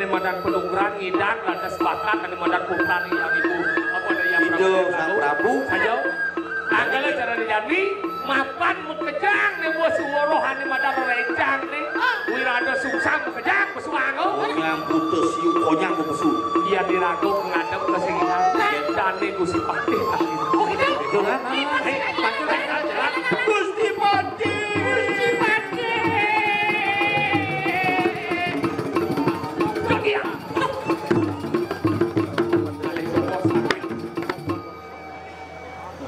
ane madan penungguran ngidang lantas bakat ane madan putrani yang itu apa ada yang itu sang Prabu saja anggale cara dijadi mapan mekejang nih bos suworo ane madan rencang nih Wirada Sungsang mekejang pesuango yang putus 𝘿𝘢𝘀𝘮𝘢 pesu iya dirago menghadap ke sini dan nih Gusti Patih oh gitu itu kan pantul aja Gusti Patih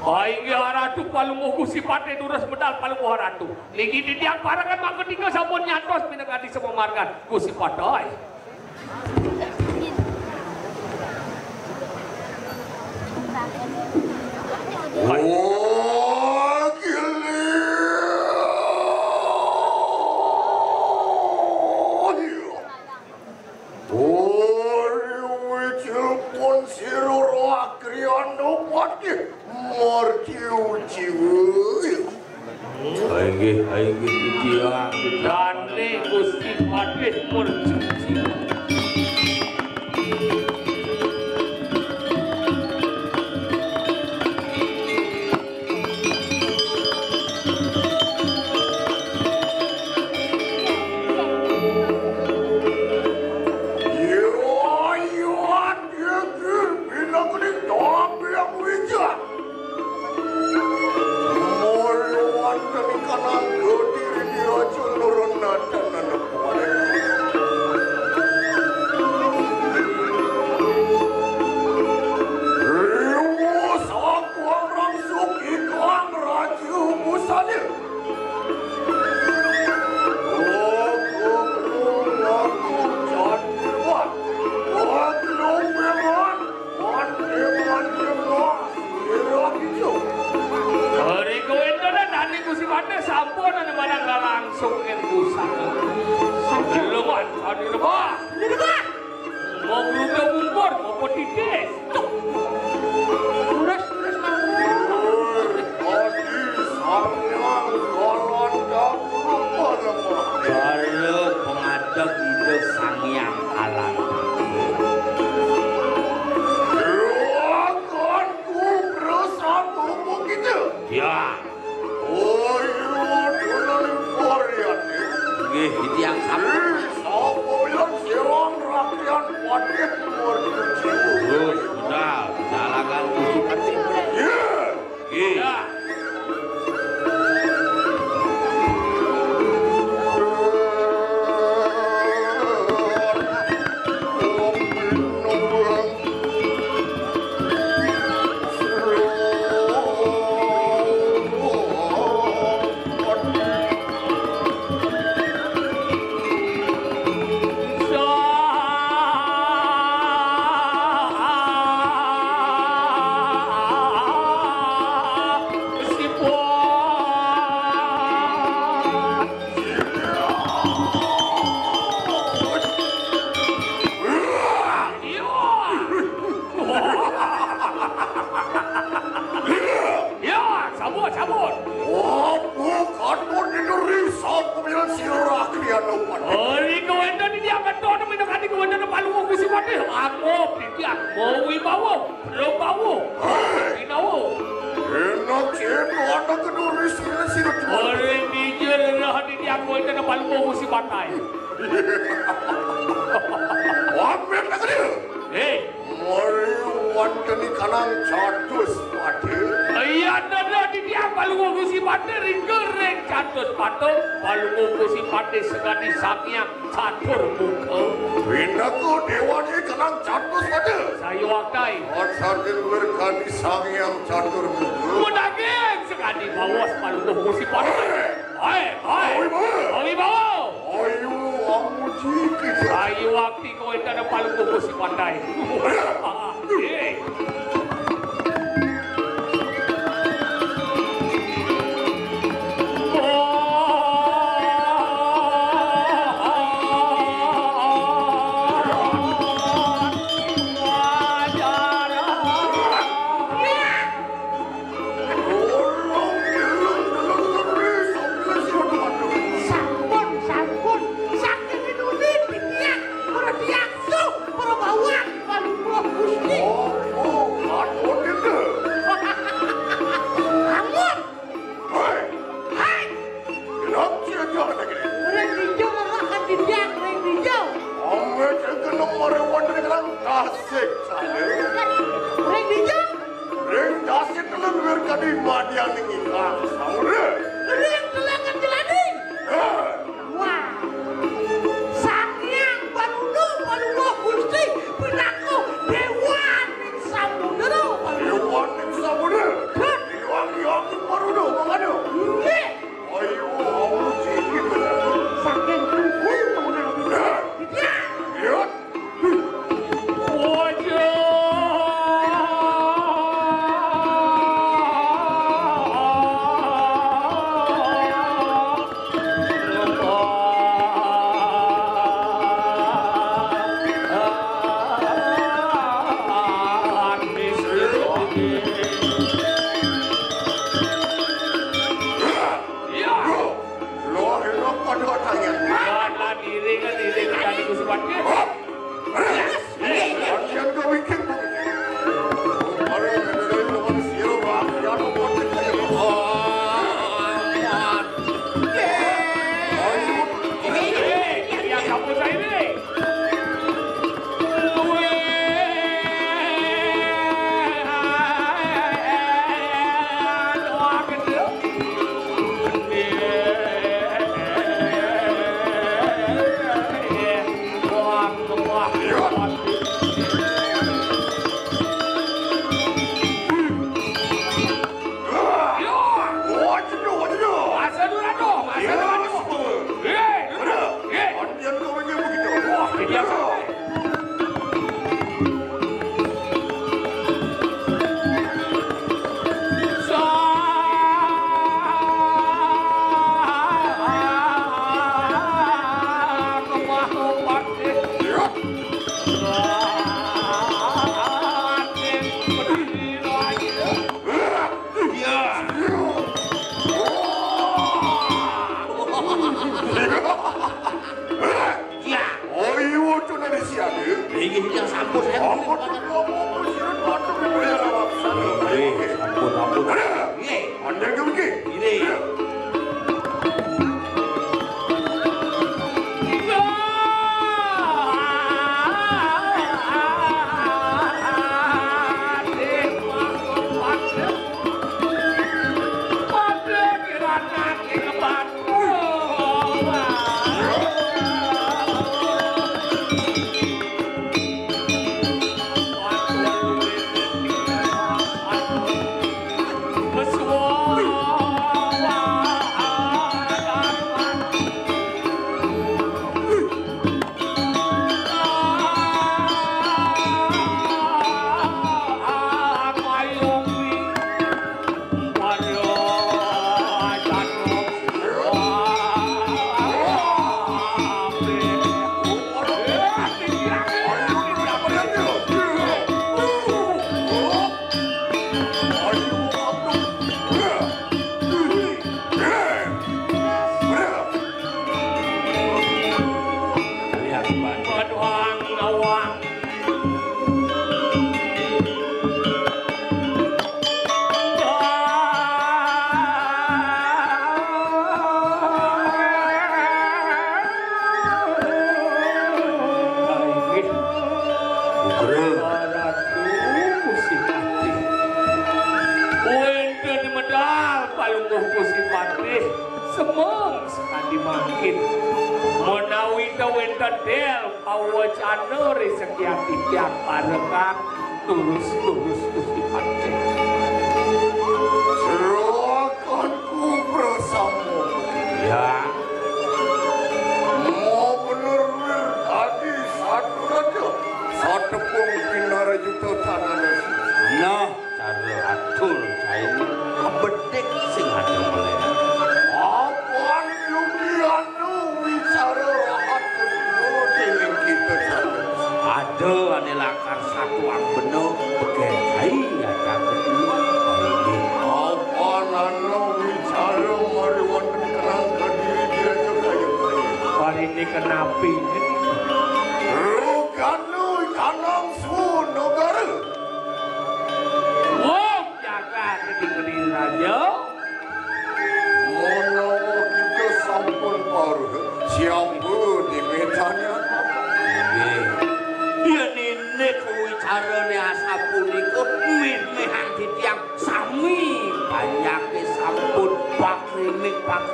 Baik haratu palumo Gusti Patih durus medal palumo haratu. Lagi di tiang parangan mangko tinggal sampun nyantos pinegati semua margan Gusti Patih. Dane Gusti Patih mercuci. Sampun, saking ini nih, dia, orang dia. tadi madiang ingkang saudara. Gelang-gelangan jelading. Wah. Sangyang Panuduh Gusti pinaku dewaning samudera. Dewaning samudera. Iwang-iwang Panuduh mangano. Nggih. Ayo awuji gitu. Saking kuku mengawi. Ya.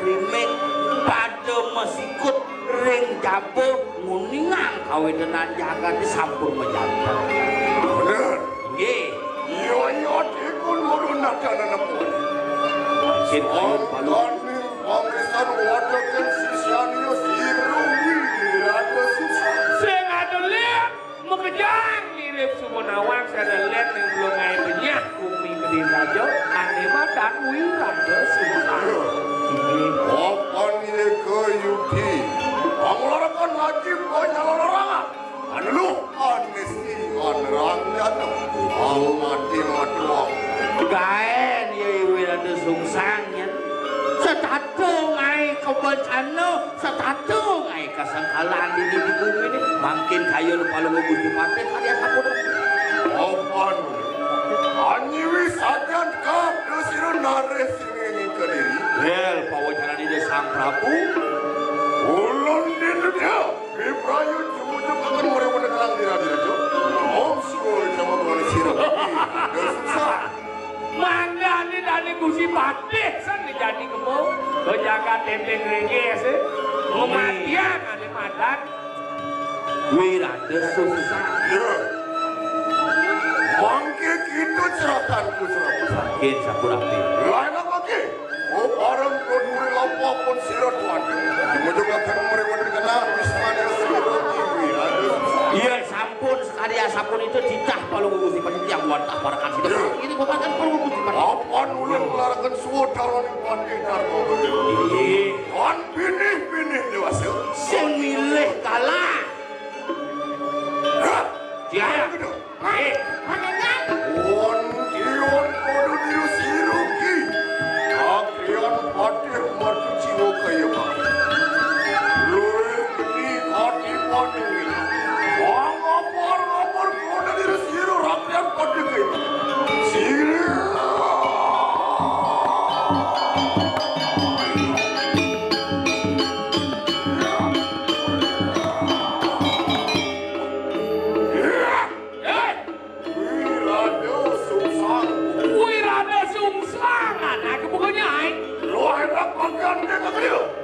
rimik pada mesikut ring jabo nguningang kawedanan jagat sampun mejantan. Bener. Nggih. Iya dikun murun nadana pun. Sin ayun palu. Pangrisan wadaken sisianio siru wirada susah. Sing adelit mekejang mirip sumenawang sadelit ning belum ngai benyah kumi kedin raja ane madan wirada susah. Papan ye kayuti. Panglarakan wajib kanyalararangan. Anu anesti anerang jatuh. Almati matuang. Gaen ye wirada sungsang yen. Setatu ngai kebencana, setatu ngai kesengkalan di bumi ini. Makin kayu palu Gusti Pati karya sapun. Papan anyiwi sajan kap desiru nares singing kediri. Well, pawacara di Sang Prabu. Ulun di dunia, Biprayu jumujung akan mereka dalam dira-dira. Om sikoy sama tuan sirap. Susah. Mana ni dari Gusti Pati san jadi kemo bejaga tembeng rege se mematian ane madan Wirada susah. Ya. Mangke gitu ceratanku serap. Makin sapurapi. Lain apa ke? Oh barang keduri lapor pun sirat wadah. Jumujung akan mereka dikenal Wismanya sirat Wirada susah. Iya sampun sekali sampun itu ditah palu Gusti Pati yang wantah para kasih. Ini bapak kan palu Gusti Pati. Papan ulun melarakan suadaran Pati Darmo. Iya. Kan binih-binih dewasa. Sing milih kalah. ya Panengan. Wan dion kodo diru siruki. Akrian Pati matu jiwa kaya pak. Luwe ini Pati Pati. Ngapar kodo diru siru rakyat Pati kaya. Siru.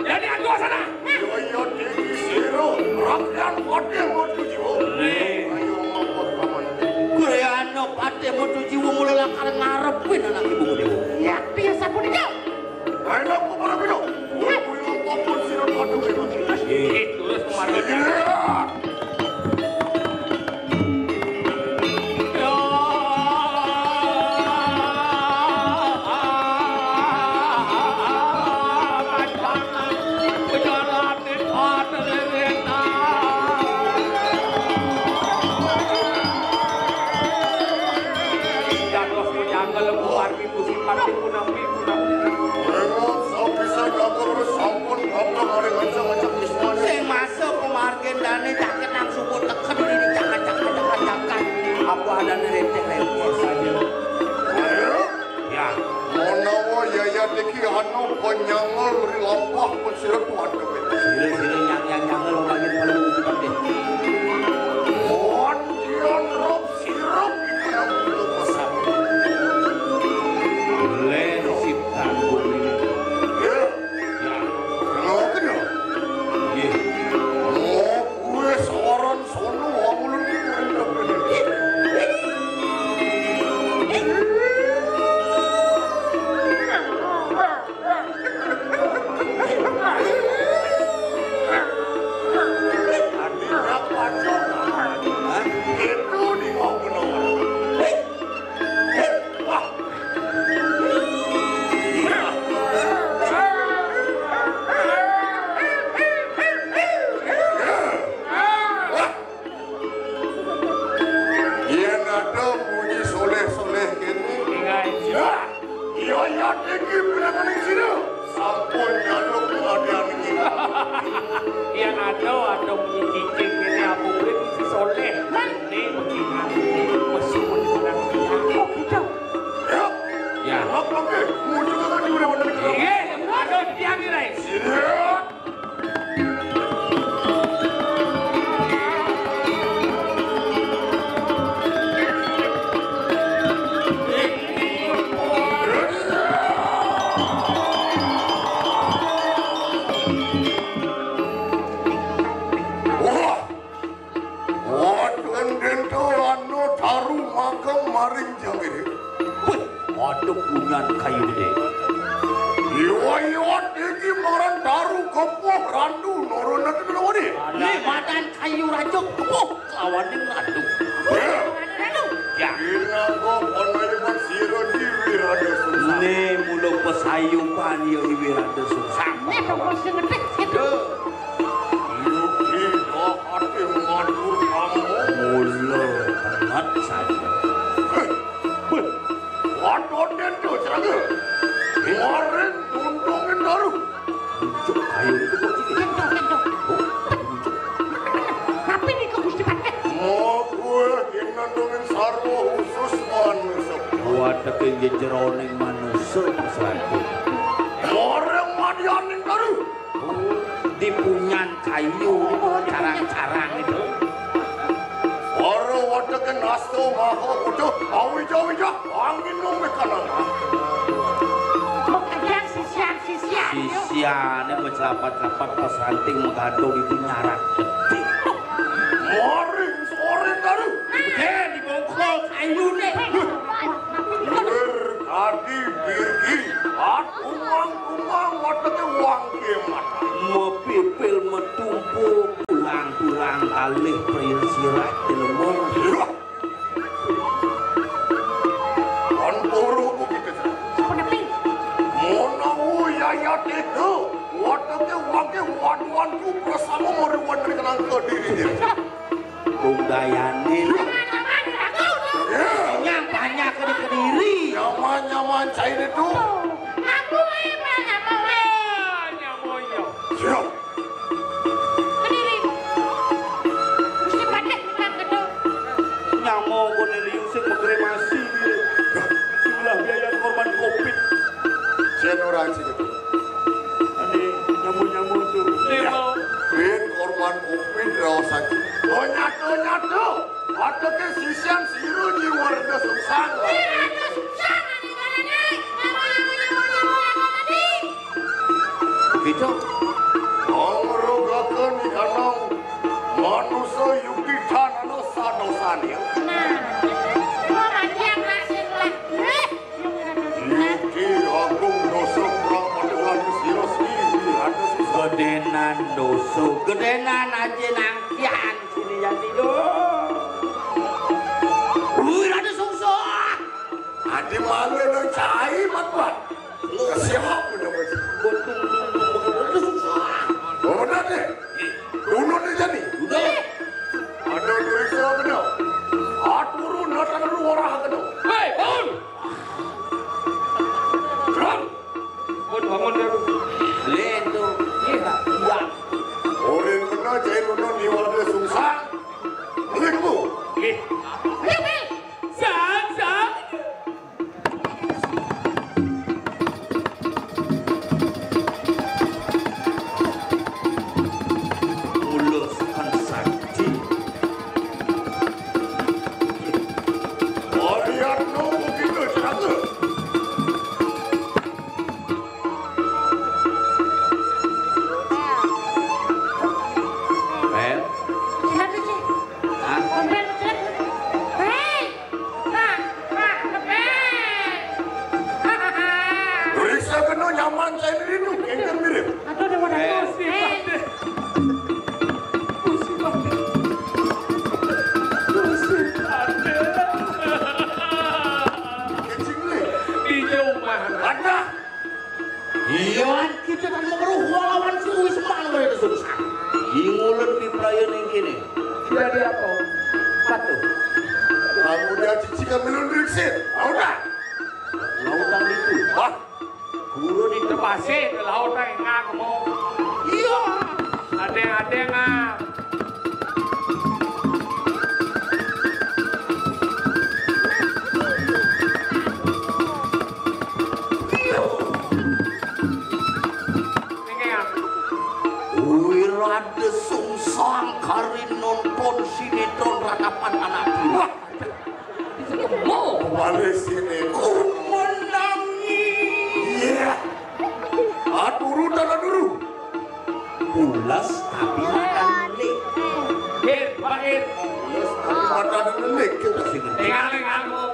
Jadi aku sana. Ayo tinggi siru rakyat Pati matu jiwa. Ayo ngapar kaman. Kureano Pati matu jiwa mulai lakar ngarepin anak ibu gede. Ya, biasa pun itu. Ayo aku para pino. Kuyo popon siru Pati kaya. Terus kemarin. Sing masuk pemargen dane jaket nang suku teken ini jangan. Apa ada neretek-neretek saja. Ayo. Ya. Monawa yaya deki anu penyangal beri lampah pensirat Tuhan kebet. Sile nyang lo lagi kalau Gusti Pati. Mohon dian rob sirap itu yang belum besar. Lensip tanggung ini. Ya. Ya. Kenapa kena? Ye. Oh, gue seorang sono wamulun di rendah benih. Artinya pacok. Hah? Itu di mau benar. Wah. Iya nada bunyi soleh-soleh gini. Ya, iya tinggi bilangan di sini. Sampun nyaluk pengadaan ini. Yang ada bunyi cicing ini aku beri si soleh. Ini begini. Meskipun di mana Oh, gitu. Ya, Ya. apa ke? Mau juga kan di mana-mana di dalam. Iya, ada tiang ini. Iya. Waduh bungan kayu gede. Iwa iki maran daru kepoh randu norona kenapa nih? Ini badan kayu rajuk kepoh lawanin randu. Ya. Ina kok onaiman siro di Wirada Sungsang. Ini mulu pesayupan ya Wirada Sungsang. Ini pokok segedek itu. Yuki dah hati madur kamu. Mula banget saja. Waduh itu serangga. Kemarin tundungin daru. Ucuk kayu itu kok cikgu. Gentong. Tapi ini kok Gusti Patih. Mau gue nandungin sarwa khusus manusia. Wadah ke jeroning manusia selagi. Orang madianing daru. Di punyan kayu carang-carang itu. Orang wadah ke nasto maho udah awija-wija angin nomor kanan. Kadang sisian. Sisiannya mencelapat-celapat pas ranting menggadong itu nyarak detik. Maring sore daru. Di bongkol kayu nih. Berkadi birgi. Kumang wadah ke wang mata. Mepipil metumpu tulang-tulang kalih prinsirah di lemur. Kan puru begitu. Sepenepi. Monawu yayat itu. Wadah ke waduanku bersama meriwan dari kenang ke diri. Bundayanin. Yang banyak ke Kediri. Nyaman cair itu. Aku emang Nyamoyo. Siap. Kediri. Gusti Patih bilang gedung. Nyamo Cornelius yang mengkremasi dia. Sebelah biaya korban COVID. Senora sih itu. Ini nyamuk-nyamuk tuh. Limo. Ben korban covid raos saja. Oh nyatu. Ada ke sisian siru di Wirada Sungsang. Wirada Sungsang ada mana? Gitu. Mengerogakan ikanang manusia yuki tanah dosa-dosanya. Nah, orang yang ngasih lagi. Yuki agung dosa perang pada lagi siru Wirada Sungsang. Gedenan doso, gedenan aja nangkian sini jadi dong. Wirada Sungsang. Adi mana nak cai mat. Siapa punya macam? Wirada Sungsang. Oh benar deh. Dulu ni jadi. Udah. Ada periksa kena. Aturu natan luar kena. Hei, bangun! Bangun! Bangun dia. Lendo. Iya. Orang kena cai luno di Wirada Sungsang. Ini kamu. Sang. Uluskan sakti. Lihat no begitu serangga. Bel. Silakan sih. Hah? Kompel silakan. Hei. Nah, kebel. Periksa kena nyaman cai ni tu. Kengkang mirip. Aduh, ada wadah. Gusti Patih. Gusti Patih. Kencing ni. Di jauh mana? Ada. Iya, kita kan mengeruh lawan si Wisman Wirada Sungsang. Ingulan di perayaan yang kini. Jadi apa? Patuh. Kamu dia cicikan melon riksit. Ada. Lautan itu. Wah. Guru di Terpasir ke laut yang ngak mau. Iya. Ada ngak. Wirada Sungsang karinon pon sinetron ratapan anak dua. Mau. Balik sini. Menangis. Iya. Aturu tanah dulu. Pulas tapi makan lek. Bakir. Mata dan nenek kita. Masih gede. Tengang mau.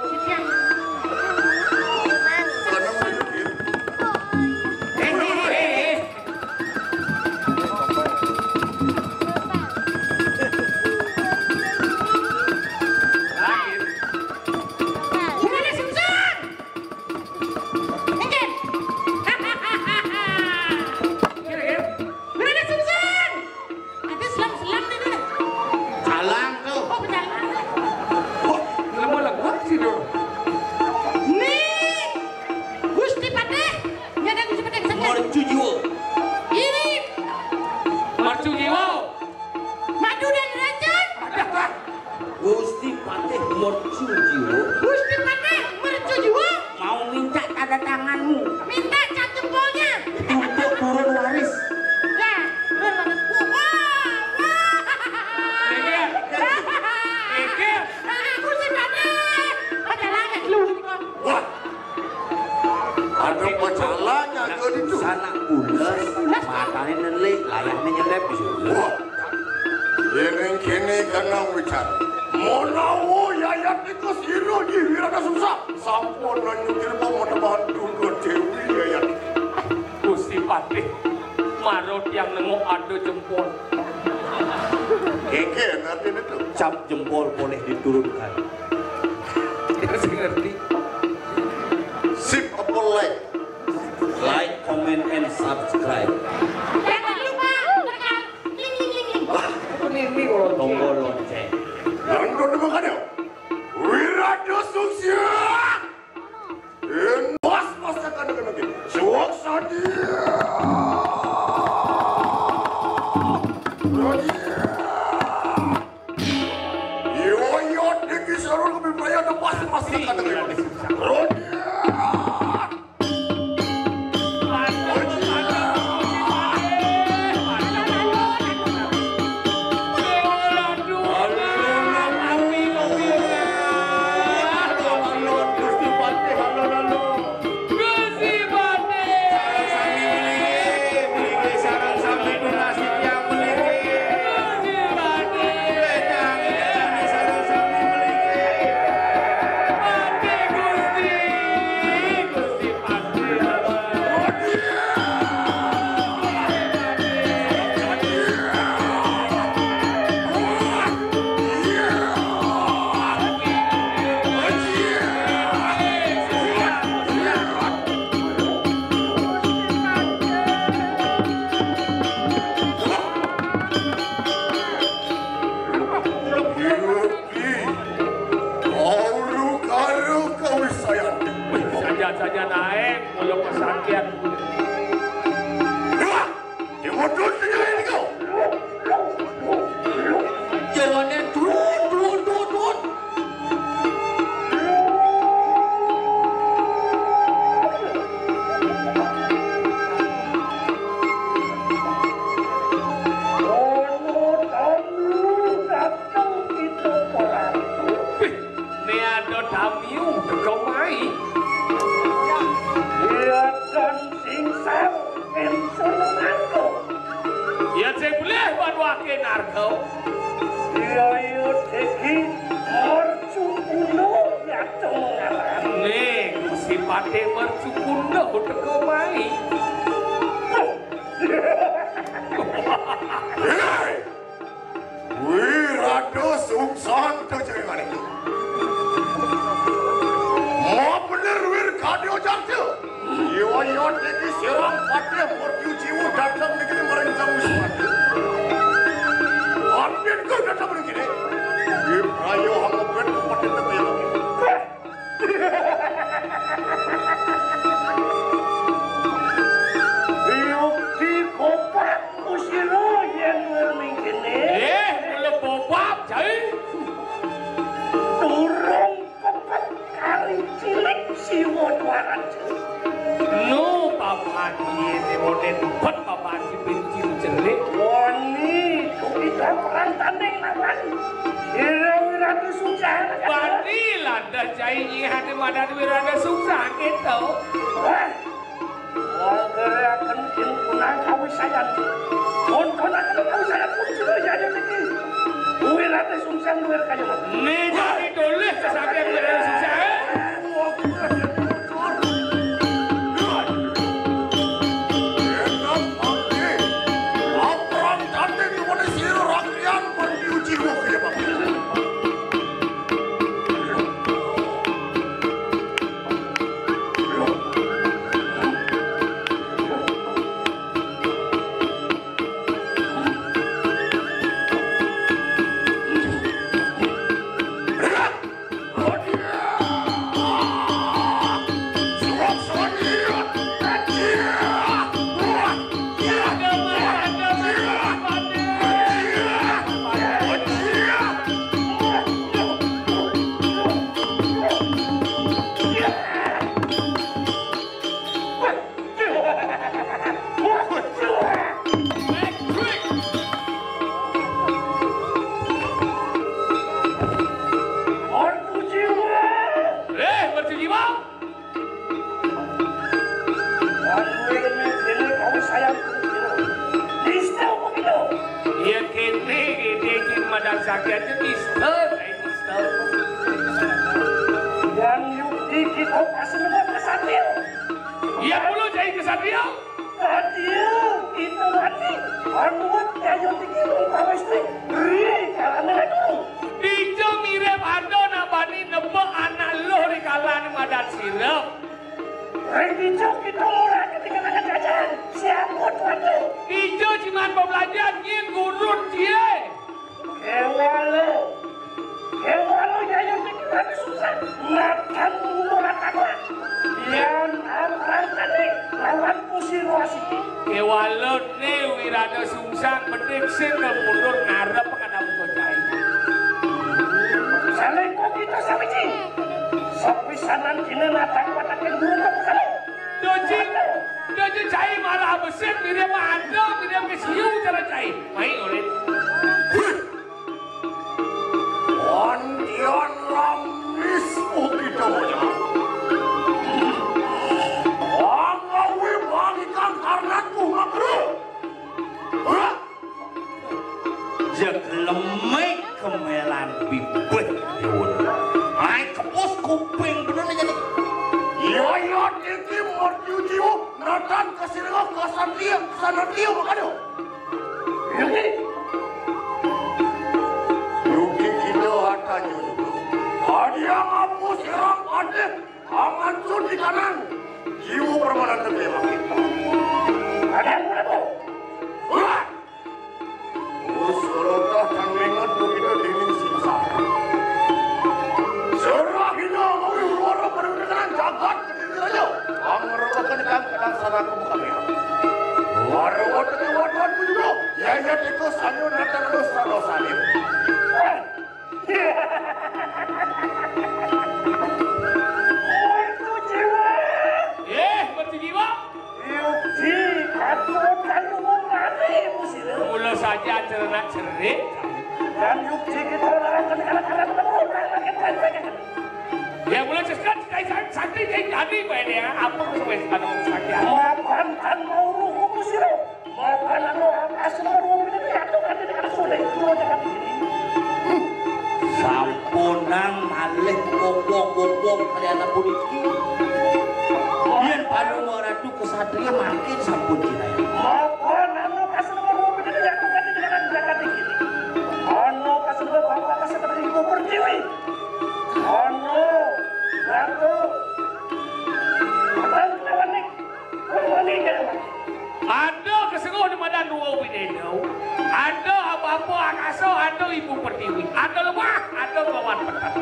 Masalahnya ke itu. Sana bules, matanya nelik, layarnya nyelep di situ. Wah, ini kini karena bicara. Monawo yayat itu siro di Wirada susah. Sampun nyutir bawa bahan dulu Dewi yayat. Gusti Patih, marot yang nengok ada jempol. Keke nanti itu. Cap jempol boleh diturunkan. Kita sih ngerti. Sip apa Like, comment, and subscribe. Jangan lupa tekan ling. Ini kalau Tombol lonceng. Yang kau makannya, Wirada Sungsang. Bos masakan dengan lagi. Suak sadia. 𝘺𝘢𝘯𝘵𝘦𝘮𝘢 sarul kami bayar dan bos masakan dengan lagi. Saja naik, mulut pesakit. Dimodul saja ini kau. Jawabannya turun. Ini ada tamu, kau main. Ya saya boleh bantuake narko. Nih, Gusti Patih mercukuno teko mai. Wirada Sungsang terjadi ini. Mau bener wir kadio jatuh. 𝘺𝘢𝘯𝘵𝘗 serang Patih 𝘺𝘢𝘯𝘵𝘗 datang negeri merencang wismati. Ambil kau datang negeri. Ibrayo hamupet Patih terjadi. Yukti kopak kusiro yang memingkini. Boleh bobab, cai. Turun kopak kali cilik siwo juaran. No, papan ini model empat papan si benci jelek. Wani, kita perang tanding lawan. Wirada Sungsang. Bani lada cai hati madan Wirada Sungsang gitu. Wah, akan himpunan kawisayan. Konkonan kawisayan kusiro yang ini. Wirada Sungsang luar kayu. Nih jadi doleh kesakit Wirada Sungsang. gitu. Iya kene gede madang sakit aja mister. Yang yukti kita kasih nama kesatria. Iya dulu jadi kesatria. Satria itu nanti anuat kayu tinggi lupa istri. Karena dulu. Ijo mirip ando nabani nebak anak lo di kalan madan sirap. Ijo kita murah ketika akan jajan. Siapa tuh? Ijo cuman pembelajar ngin gurun cie. Ewalo ya yang bikin kami susah. Makan murah kakak. Yang amran tadi lawan kusirwasi. Ewalo ne Wirada Sungsang prediksi kemundur ngarep Penabuh kocai. Salengko kita sawiji. Sepisanan kini natang watakin burung kamu. Doji cai malah besit mirip ando mirip kesiu cara cai. Main oleh. Wandian lamis kita moja. Angawi bagikan karnatku makro. Jeklemek kemelan bibit yun. Ay kepus kuping bener jadi. Ya iki merjujimu natan kesirga kesatria makanya. Yuki kita hatanya juga. Tadi yang aku serang adik, hancur di kanan. Jiwa permanen tegak makin. Ada yang berapa? Wah! Usulotah dan mengat begitu dingin simsar. Serahinya mau luar perwira jagat ketinggiannya. Mengerokokkan kadang sana ke muka merah. Warwat dengan warwatku juga. Ya itu sanyo natan dosa-dosa ini. Itu jiwa. Berjiwa. Yukti katut kayu mengani musir. Mula saja cernak cerik. Dan yukti kita larangkan kalah-kalah berurang. Ya mulai sesuatu sakti jadi baik dia. Apa kesuai anu sakti? Makan kan mau ruku musir. Makan anu asal ruku itu jatuh kan tidak sudah itu jangan begini. Sampunang malih wong-wong kalian puniki. Yen palu ratu kesatria makin sampun dinaya. Makan anu asal ruku itu jatuh kan tidak jangan begini. Anu asal bapak kasih pada ibu Pertiwi. Anu ratu. Abang lawan nih. Lawannya. Ada kesenguh di madan dua window. Ada apa-apa akaso, ada ibu Pertiwi. Ada lemah, ada lawan petat.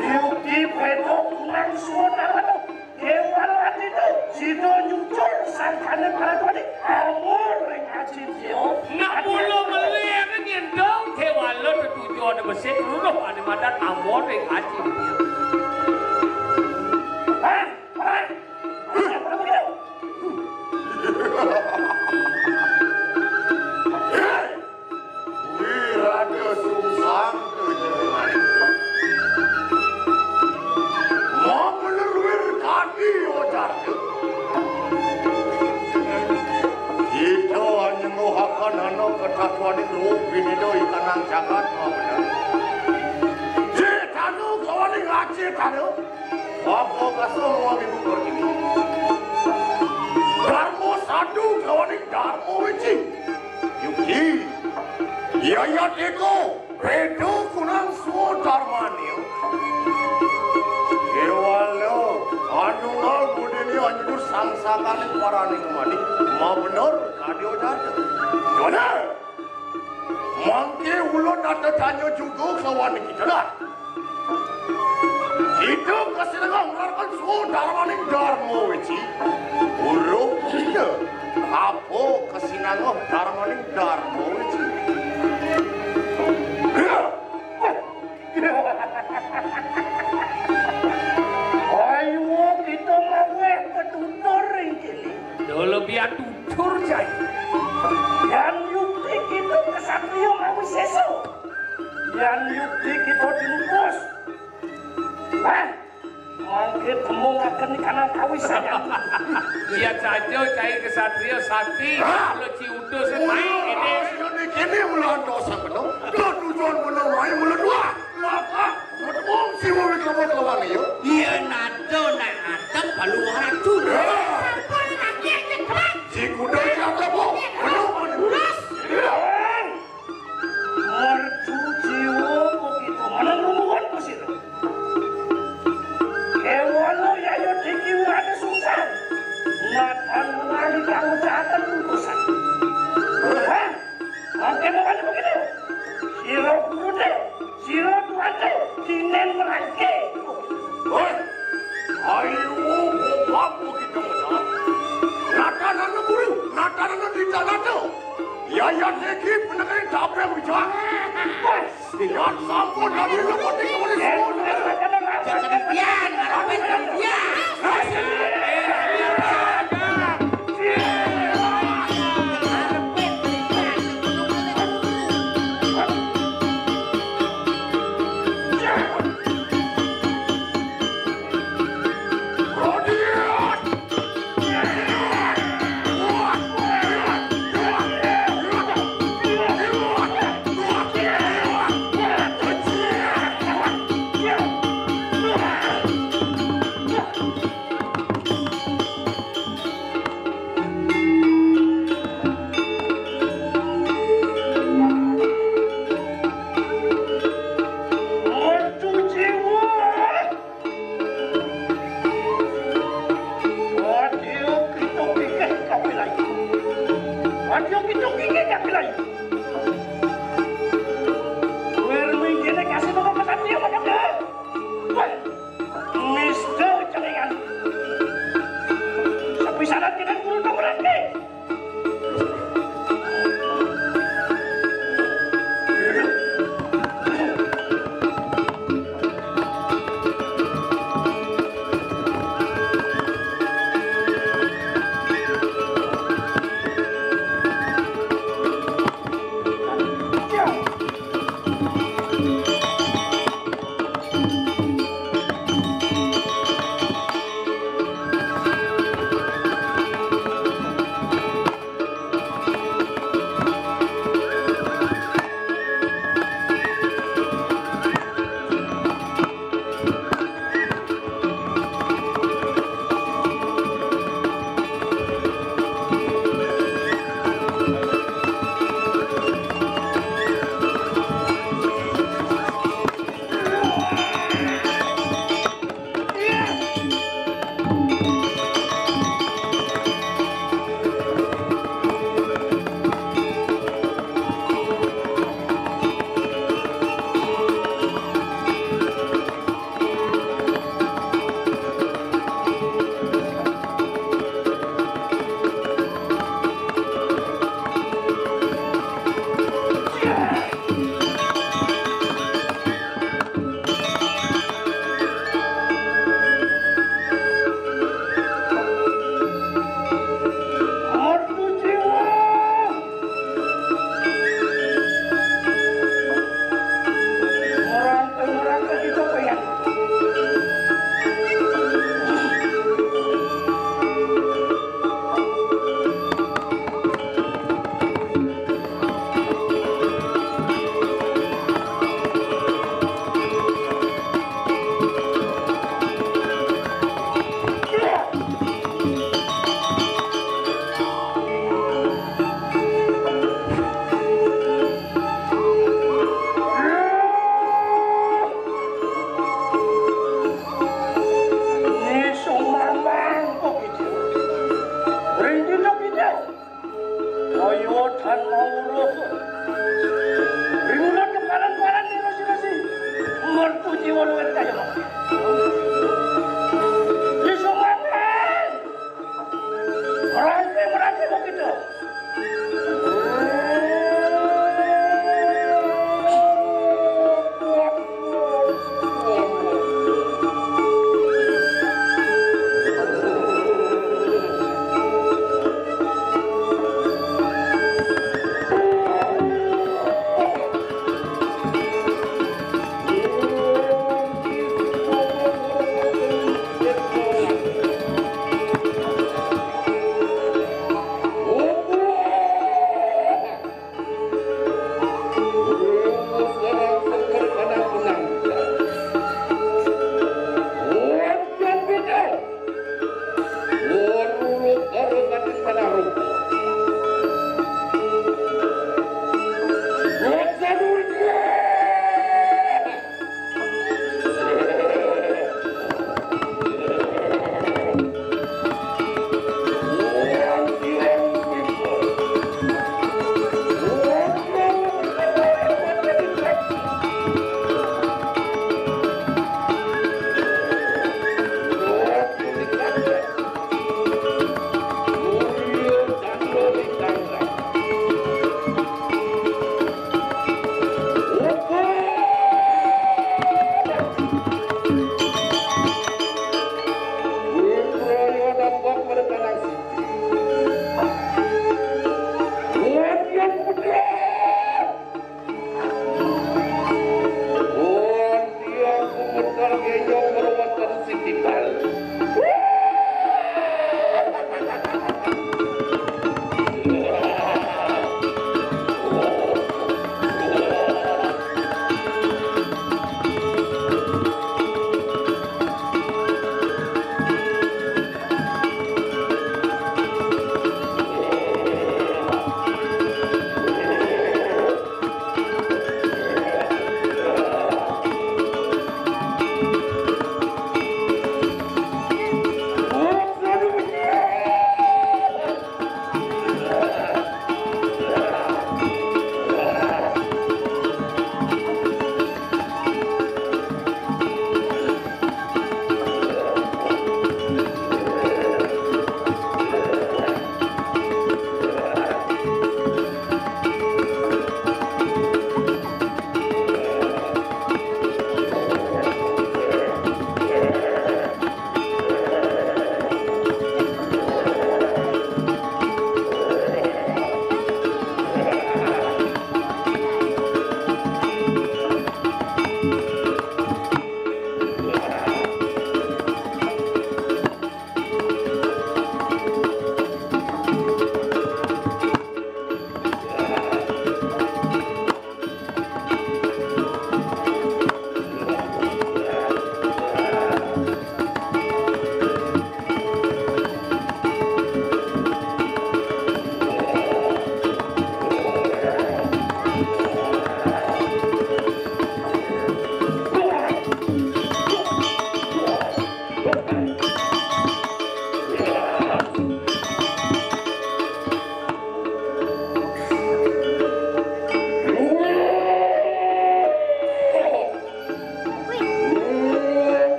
Yukti pedok nang suara tu. Kewal hati tu. Sido nyucur sangkane para tu ni. Amor ring haji dia. Nak puluh melihat ni dong. Kewala tertuju ada besit runuh ada madan amor ring haji dia. Wirada Sungsang kejelas. Mau menerwir kaki ojar. Kita hanya menguhakan anak ketatuan itu bini doi kanang jagat benar. Jitanu kawan ini ngaji tanu. Apa kasih mau ibu Pertiwi? Darmo satu kawan ini darmo wiji. Yuki. Ya deko, bedo kunang suo darmanio. Ewalo, anungal budini anjur sangsakan parani kemari. Ma benar, kadio jatuh. Mana? Mangke ulun ada tanya juga kawan kita dah. Itu kesenangan mengarahkan suo darmaning darmo weci. Uruk kita. Apa kesenangan darmaning darmo weci. Ayo kita mawe ketutur ini. Dulu biar tutur jai. Yang yukti kita kesatria mawe sesu. Yang yukti kita dilupus. Mangke tembung akan kanan kawis saja. Lihat saja cai kesatria sakti. Kalau ciudo setai ini. Kini mulan dosa penuh. Dan tujuan penuh main mulan dua. Lapa. Bertemu si Wawi kawan-kawan iyo. Iya nado nak atem balu ratu. Sampun lagi aja teman. Si kuda siapa po? Penuh Ulas. Mercu jiwa begitu. Mana hubungan kusir? Ewalo yayo tiki ada Sungsang. Natan mengalih kamu jahatan putusan. Hah? Oke mau balik begitu? Siro kurude, siro tuante, dinen merangke. Hei, ayo kamu kita masalah. Natanan buru, natanan tidak nado. Ya teki penerin capek bicara. Ya sampun lagi lepas di kemudian. Jangan pian, ngarapin pian.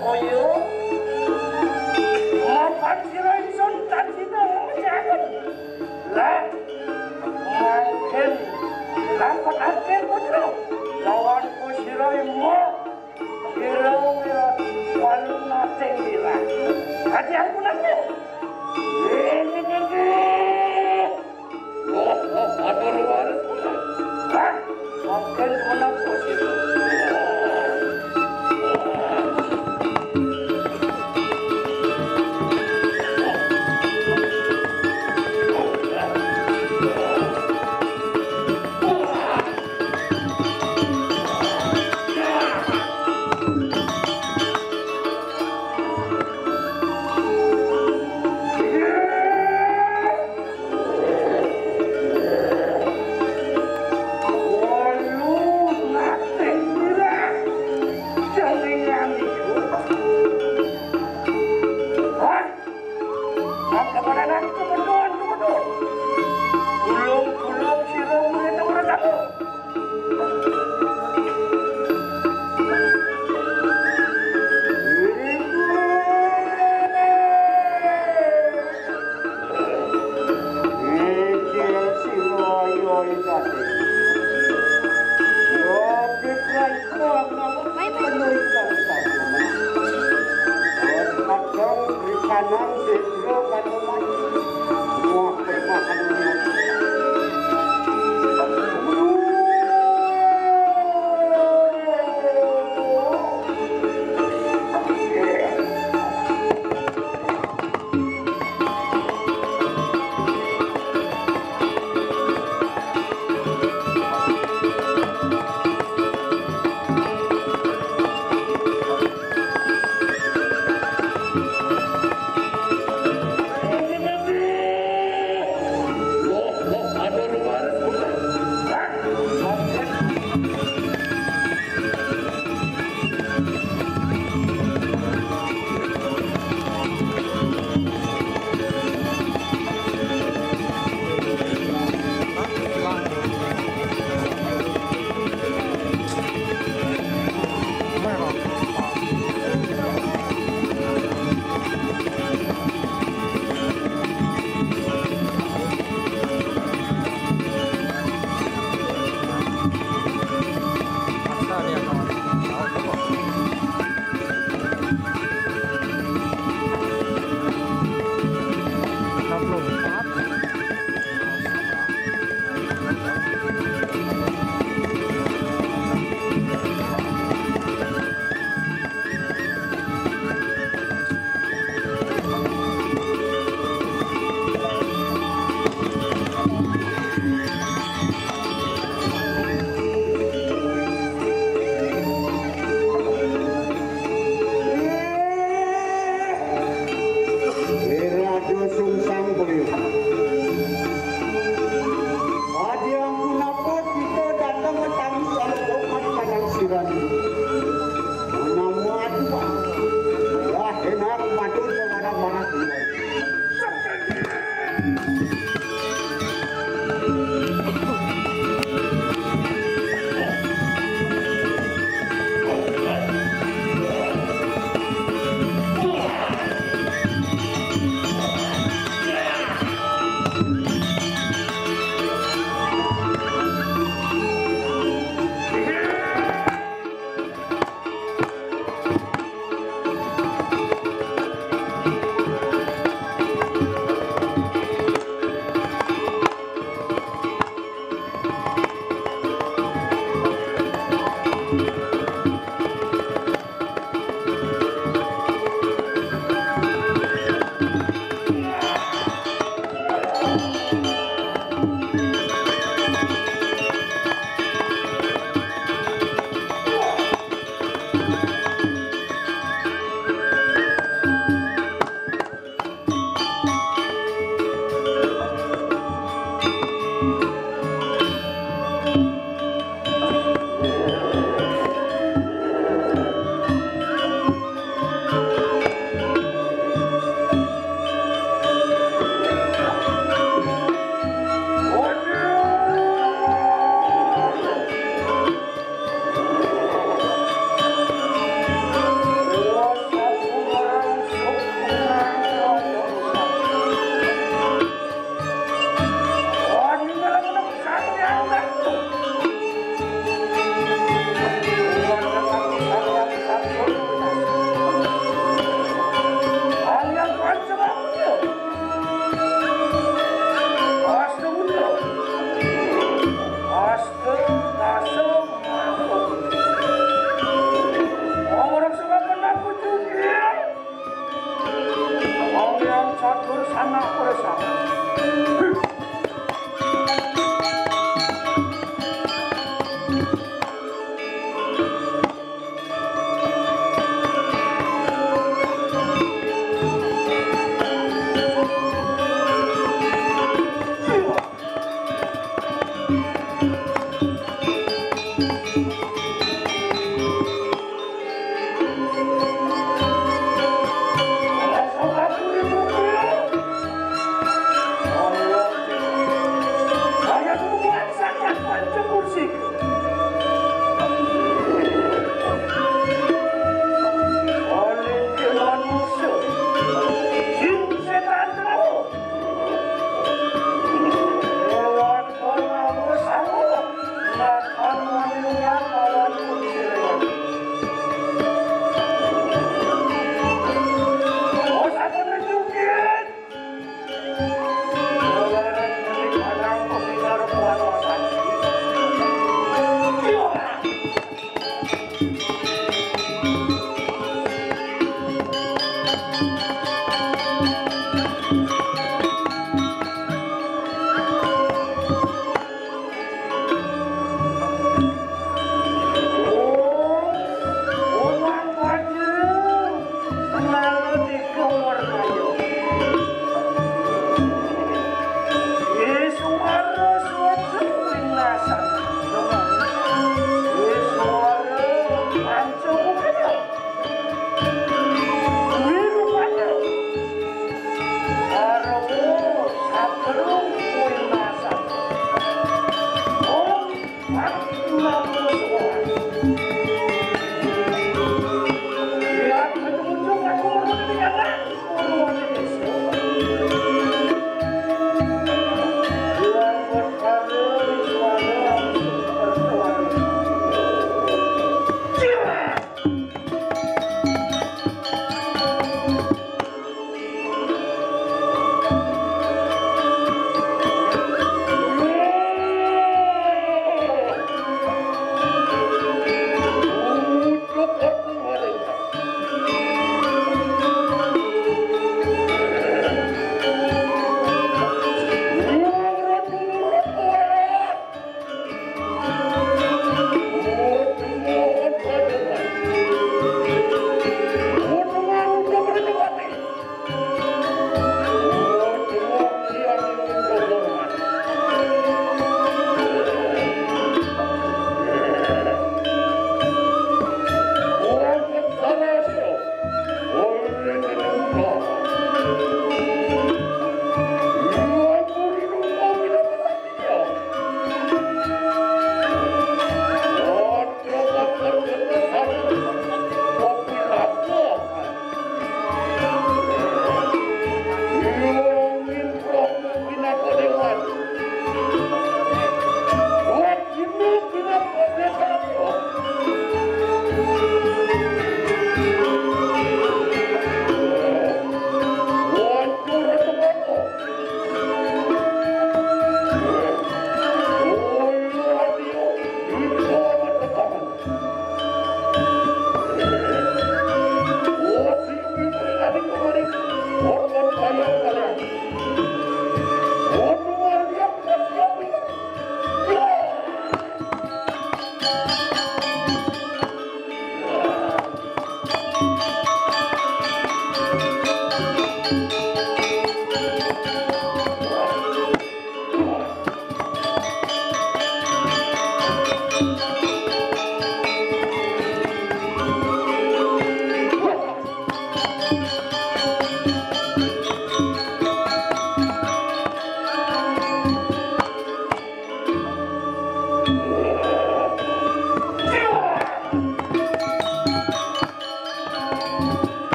koyo mapan sira ison tajina ngejaken lah mungkin lampat akhir putra lawan kusira imo sira walu nating dira hati aku nanti ini atur waris lah mungkin menapa sira anak bersama.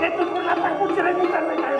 Itu pun apa pun cerai bukan mereka.